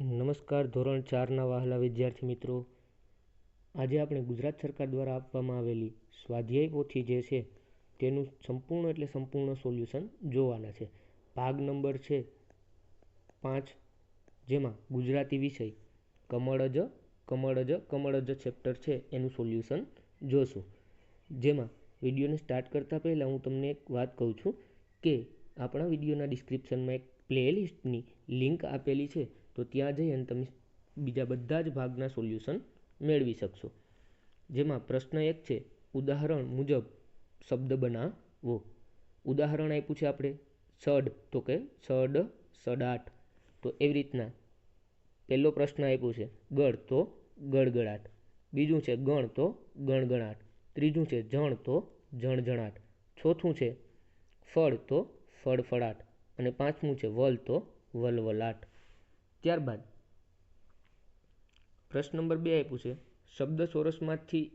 નમસ્કાર ધોરણ 4ના વહાલા વિદ્યાર્થી મિત્રો, આજે આપણે ગુજરાત સરકાર દ્વારા આપવામાં આવેલી સ્વાધ્યાય પોથી જે છે તેનું સંપૂર્ણ સોલ્યુશન જોવાના છે. ભાગ નંબર છે 5, જેમાં ગુજરાતી વિષય કમળજ ચેપ્ટર છે એનું સોલ્યુશન જોશું. જેમાં વિડીયોને સ્ટાર્ટ કરતાં પહેલાં હું તમને એક વાત કહું છું કે આપણા વિડીયોના ડિસ્ક્રિપ્શનમાં એક પ્લેલિસ્ટની લિંક આપેલી છે, તો ત્યાં જઈ અને તમે બીજા બધા જ ભાગના સોલ્યુશન મેળવી શકશો. જેમાં પ્રશ્ન 1 છે, ઉદાહરણ મુજબ શબ્દ બનાવો. ઉદાહરણ આપ્યું છે આપણે સડ, તો કે સડ, સડાટ. તો એવી રીતના પહેલો પ્રશ્ન આપ્યો છે ગળ, તો ગળગળાટ. બીજું છે ગણ, તો ગણગણાટ. ત્રીજું છે જણ, તો જણજણાટ. ચોથું છે ફળ, તો ફળફળાટ. અને પાંચમું છે વલ, તો વલવલાટ. ત્યારબાદ પ્રશ્ન નંબર 2 આપ્યું છે, શબ્દ સોરસમાંથી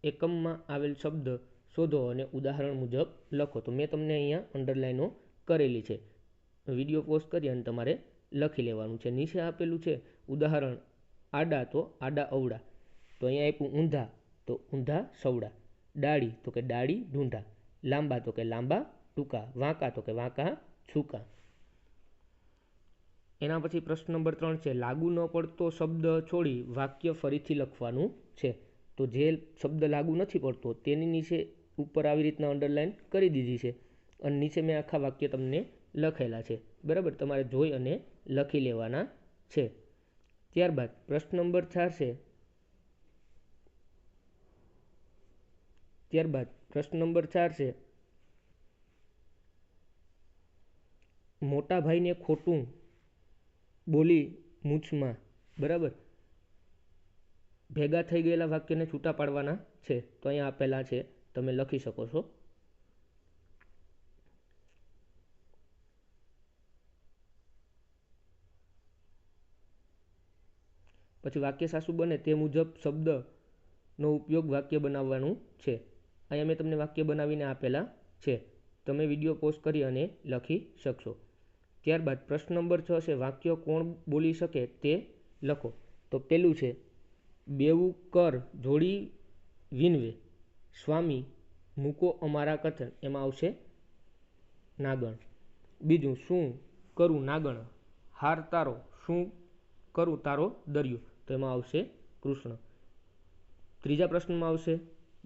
એકમમાં આવેલ શબ્દ શોધો અને ઉદાહરણ મુજબ લખો. તો મેં તમને અહીંયા અંડરલાઈનો કરેલી છે. વિડીયો પોઝ કરી અને તમારે લખી લેવાનું છે. નીચે આપેલું છે ઉદાહરણ આડા, તો આડા અવડા. તો અહીંયા આપ્યું ઊંધા, તો ઊંધા સવડા. ડાળી, તો કે ડાળી ઢૂંઢા. લાંબા, તો કે લાંબા ટૂંકા. વાંકા, તો કે વાંકા છૂકા. એના પછી પ્રશ્ન નંબર 3 છે, લાગુ ન પડતો શબ્દ છોડી વાક્ય ફરીથી લખવાનું છે. તો જે શબ્દ લાગુ નથી પડતો તેની નીચે ઉપર આવી રીતના અંડરલાઈન કરી દીધી છે અને નીચે મેં આખા વાક્ય તમને લખેલા છે. બરાબર, તમારે જોઈ અને લખી લેવાના છે. ત્યારબાદ પ્રશ્ન નંબર 4 છે, મોટા ભાઈને ખોટું બોલી મૂછમાં. બરાબર, ભેગા થઈ ગયેલા વાક્યને છૂટા પાડવાના છે. તો અહીંયા આપેલા છે, તમે લખી શકો છો. પછી વાક્ય સાચું બને તે મુજબ શબ્દનો ઉપયોગ વાક્ય બનાવવાનું છે. અહીંયા મેં તમને વાક્ય બનાવીને આપેલા છે, તમે વિડીયો પોઝ કરી અને લખી શકશો. ત્યારબાદ પ્રશ્ન નંબર 6 છે, વાક્ય કોણ બોલી શકે તે લખો. તો પેલું છે, બેવું કર જોડી વિનવે, સ્વામી મૂકો અમારા કથન. એમાં આવશે નાગણ. બીજું, શું કરું નાગણ, હાર તારો, શું કરું તારો દરિયો. તો એમાં આવશે કૃષ્ણ. ત્રીજા પ્રશ્નમાં આવશે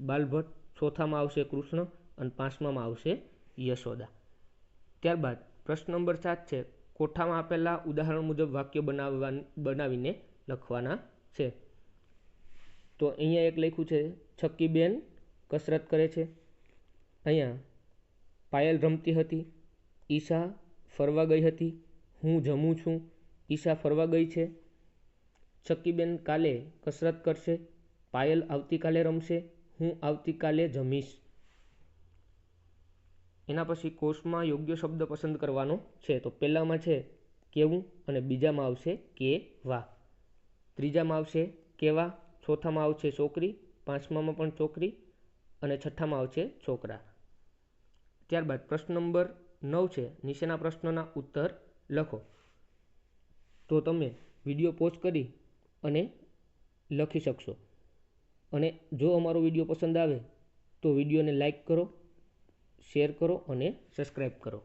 બાલભટ્ટ. ચોથામાં આવશે કૃષ્ણ અને પાંચમામાં આવશે યશોદા. ત્યારબાદ પ્રશ્ન નંબર 7 છે, કોઠામાં આપેલા ઉદાહરણ મુજબ વાક્ય બનાવીને લખવાના છે. તો અહીંયા એક લખ્યું છે, છક્કીબેન કસરત કરે છે. અહીંયા પાયલ રમતી હતી, ઈશા ફરવા ગઈ હતી, હું જમું છું, ઈશા ફરવા ગઈ છે. છક્કીબેન કાલે કસરત કરશે, પાયલ આવતીકાલે રમશે, હું આવતીકાલે જમીશ. એના પછી કોષમાં યોગ્ય શબ્દ પસંદ કરવાનો છે. તો પહેલામાં છે કેવું અને બીજામાં આવશે કેવા. ત્રીજામાં આવશે કેવા, ચોથામાં આવશે છોકરી, પાંચમામાં પણ છોકરી અને છઠ્ઠામાં આવશે છોકરા. ત્યારબાદ પ્રશ્ન નંબર 9 છે, નીચેના પ્રશ્નોના ઉત્તર લખો. તો તમે વિડીયો પોઝ કરી અને લખી શકશો. અને જો અમારો વિડીયો પસંદ આવે તો વિડીયોને લાઈક કરો, શેર કરો અને સબસ્ક્રાઈબ કરો.